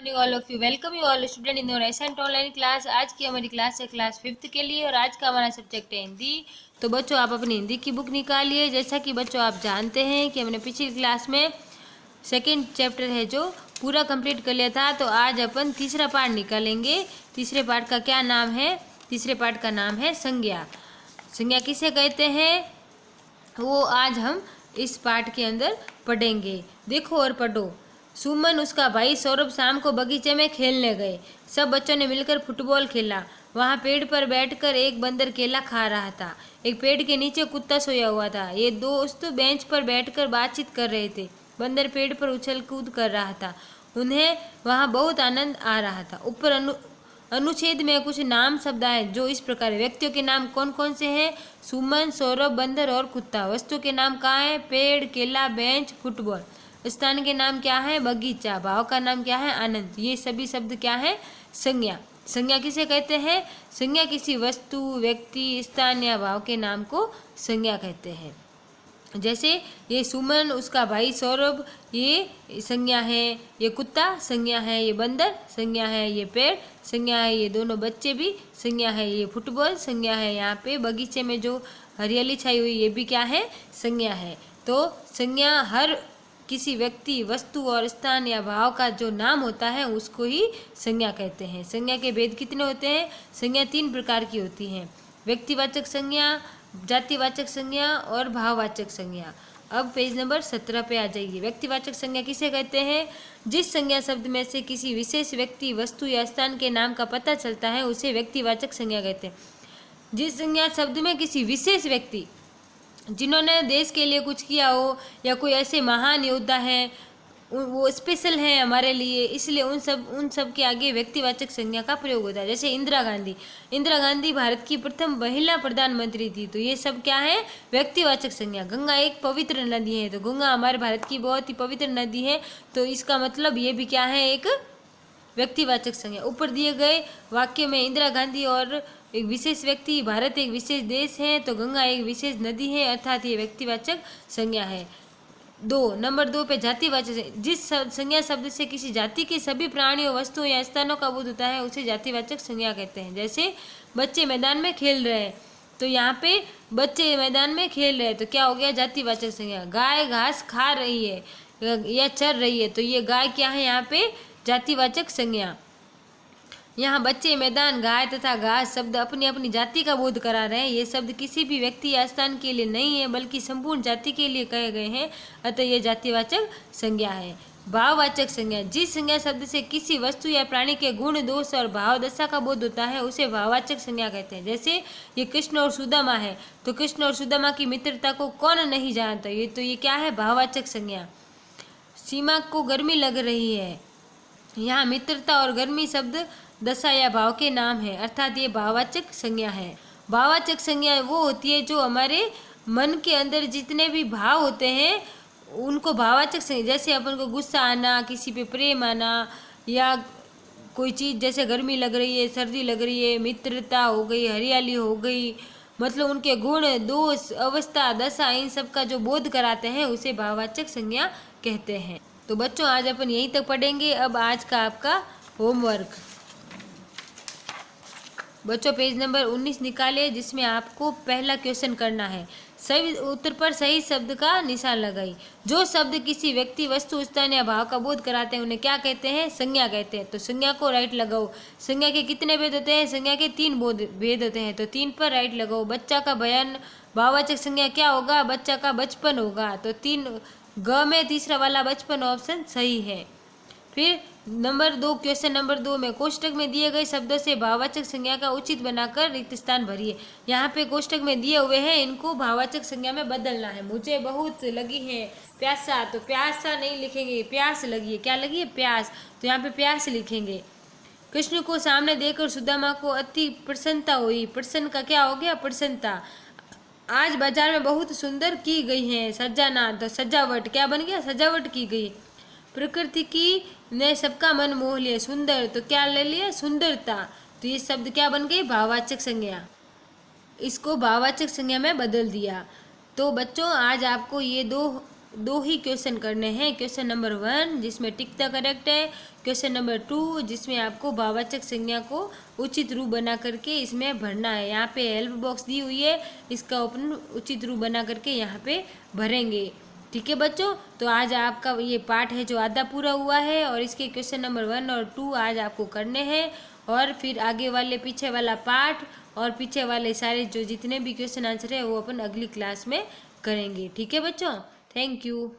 Evening all of you. Welcome you all student in your Ascent online class. आज की हमारी class है class 5th के लिए और आज का हमारा सब्जेक्ट है हिंदी। तो बच्चों आप अपनी हिंदी की बुक निकालिए। जैसा कि बच्चों आप जानते हैं कि हमने पिछली क्लास में सेकेंड चैप्टर है जो पूरा कंप्लीट कर लिया था, तो आज अपन तीसरा पार्ट निकालेंगे। तीसरे पार्ट का क्या नाम है? तीसरे पार्ट का नाम है संज्ञा। संज्ञा किसे कहते हैं वो आज हम इस पाठ के अंदर पढ़ेंगे। देखो और पढ़ो। सुमन उसका भाई सौरभ शाम को बगीचे में खेलने गए। सब बच्चों ने मिलकर फुटबॉल खेला। वहाँ पेड़ पर बैठकर एक बंदर केला खा रहा था। एक पेड़ के नीचे कुत्ता सोया हुआ था। ये दोस्त बेंच पर बैठकर बातचीत कर रहे थे। बंदर पेड़ पर उछल कूद कर रहा था। उन्हें वहाँ बहुत आनंद आ रहा था। ऊपर अनुच्छेद में कुछ नाम शब्द आए जो इस प्रकार है। व्यक्तियों के नाम कौन कौन से हैं? सुमन, सौरभ, बंदर और कुत्ता। वस्तु के नाम कहाँ हैं? पेड़, केला, बेंच, फुटबॉल। स्थान के नाम क्या है? बगीचा। भाव का नाम क्या है? आनंद। ये सभी शब्द क्या है? संज्ञा। संज्ञा किसे कहते हैं? संज्ञा किसी वस्तु, व्यक्ति, स्थान या भाव के नाम को संज्ञा कहते हैं। जैसे ये सुमन, उसका भाई सौरभ, ये संज्ञा है। ये कुत्ता संज्ञा है। ये बंदर संज्ञा है। ये पेड़ संज्ञा है। ये दोनों बच्चे भी संज्ञा है। ये फुटबॉल संज्ञा है। यहाँ पे बगीचे में जो हरियाली छाई हुई ये भी क्या है? संज्ञा है। तो संज्ञा हर किसी व्यक्ति, वस्तु और स्थान या भाव का जो नाम होता है उसको ही संज्ञा कहते हैं। संज्ञा के भेद कितने होते हैं? संज्ञा 3 प्रकार की होती हैं। व्यक्तिवाचक संज्ञा, जातिवाचक संज्ञा और भाववाचक संज्ञा। अब पेज नंबर 17 पे आ जाइए। व्यक्तिवाचक संज्ञा किसे कहते हैं? जिस संज्ञा शब्द में से किसी विशेष व्यक्ति, वस्तु या स्थान के नाम का पता चलता है उसे व्यक्तिवाचक संज्ञा कहते हैं। जिस संज्ञा शब्द में किसी विशेष व्यक्ति जिन्होंने देश के लिए कुछ किया हो या कोई ऐसे महान योद्धा हैं, वो स्पेशल है हमारे लिए, इसलिए उन सब के आगे व्यक्तिवाचक संज्ञा का प्रयोग होता है। जैसे इंदिरा गांधी। इंदिरा गांधी भारत की प्रथम महिला प्रधानमंत्री थी, तो ये सब क्या है? व्यक्तिवाचक संज्ञा। गंगा एक पवित्र नदी है, तो गंगा हमारे भारत की बहुत ही पवित्र नदी है, तो इसका मतलब ये भी क्या है? एक व्यक्तिवाचक संज्ञा। ऊपर दिए गए वाक्य में इंदिरा गांधी और एक विशेष व्यक्ति, भारत एक विशेष देश है, तो गंगा एक विशेष नदी है, अर्थात ये व्यक्तिवाचक संज्ञा है। नंबर 2 पे जातिवाचक। जिस संज्ञा शब्द से किसी जाति के सभी प्राणियों, वस्तुओं या स्थानों का बोध होता है उसे जातिवाचक संज्ञा कहते हैं। जैसे बच्चे मैदान में खेल रहे हैं, तो यहाँ पे बच्चे मैदान में खेल रहे हैं तो क्या हो गया? जातिवाचक संज्ञा। गाय घास खा रही है या चर रही है, तो ये गाय क्या है? यहाँ पे जातिवाचक संज्ञा। यहाँ बच्चे, मैदान, गाय तथा घास शब्द अपनी अपनी जाति का बोध करा रहे हैं। ये शब्द किसी भी व्यक्ति या स्थान के लिए नहीं है बल्कि संपूर्ण जाति के लिए कहे गए हैं, अतः ये जातिवाचक संज्ञा है। भाववाचक संज्ञा। जिस संज्ञा शब्द से किसी वस्तु या प्राणी के गुण, दोष और भाव दशा का बोध होता है उसे भाववाचक संज्ञा कहते हैं। जैसे ये कृष्ण और सुदामा है, तो कृष्ण और सुदामा की मित्रता को कौन नहीं जानता? ये क्या है? भाववाचक संज्ञा। सीमा को गर्मी लग रही है। यहाँ मित्रता और गर्मी शब्द दशा या भाव के नाम है, अर्थात ये भाववाचक संज्ञा है। भाववाचक संज्ञा वो होती है जो हमारे मन के अंदर जितने भी भाव होते हैं उनको भाववाचक संज्ञा। जैसे अपन को गुस्सा आना, किसी पे प्रेम आना, या कोई चीज़ जैसे गर्मी लग रही है, सर्दी लग रही है, मित्रता हो गई, हरियाली हो गई, मतलब उनके गुण, दोष, अवस्था, दशा, इन सब का जो बोध कराते हैं उसे भाववाचक संज्ञा कहते हैं। तो बच्चों आज अपन यहीं तक पढ़ेंगे। अब आज का आपका होमवर्क। बच्चों पेज नंबर 19 निकाले जिसमें आपको पहला क्वेश्चन करना है। सही उत्तर पर सही शब्द का निशान लगाई। जो शब्द किसी व्यक्ति, वस्तु, स्थान या भाव का बोध कराते हैं उन्हें क्या कहते हैं? संज्ञा कहते हैं। तो संज्ञा को राइट लगाओ। संज्ञा के कितने भेद होते हैं? संज्ञा के 3 भेद होते हैं, तो 3 पर राइट लगाओ। बच्चा का बयान, भाववाचक संज्ञा क्या होगा? बच्चा का बचपन होगा, तो 3 ग में तीसरा वाला बचपन ऑप्शन सही है। फिर नंबर 2, क्वेश्चन नंबर 2 में कोष्टक में दिए गए शब्दों से भाववाचक संज्ञा का उचित बनाकर रिक्त स्थान भरिए। यहाँ पे कोष्टक में दिए हुए हैं, इनको भाववाचक संज्ञा में बदलना है। मुझे बहुत लगी है प्यासा, तो प्यासा नहीं लिखेंगे, प्यास लगी है। क्या लगी है? प्यास, तो यहाँ पे प्यास लिखेंगे। कृष्ण को सामने देखकर सुदामा को अति प्रसन्नता हुई। प्रसन्न का क्या हो गया? प्रसन्नता। आज बाजार में बहुत सुंदर की गई है सजाना, तो सजावट क्या बन गया? सजावट की गई। प्रकृति की ने सबका मन मोह लिया। सुंदर, तो क्या ले लिया? सुंदरता, तो ये शब्द क्या बन गई? भाववाचक संज्ञा। इसको भाववाचक संज्ञा में बदल दिया। तो बच्चों आज आपको ये दो ही क्वेश्चन करने हैं। क्वेश्चन नंबर 1 जिसमें टिक द करेक्ट है, क्वेश्चन नंबर 2 जिसमें आपको भाववाचक संज्ञा को उचित रूप बना करके इसमें भरना है। यहाँ पे हेल्प बॉक्स दी हुई है, इसका अपन उचित रूप बना करके यहाँ पे भरेंगे। ठीक है बच्चों, तो आज आपका ये पार्ट है जो आधा पूरा हुआ है और इसके क्वेश्चन नंबर 1 और 2 आज आपको करने हैं और फिर आगे वाले पीछे वाला पार्ट और पीछे वाले सारे जो जितने भी क्वेश्चन आंसर है वो अपन अगली क्लास में करेंगे। ठीक है बच्चों, थैंक यू।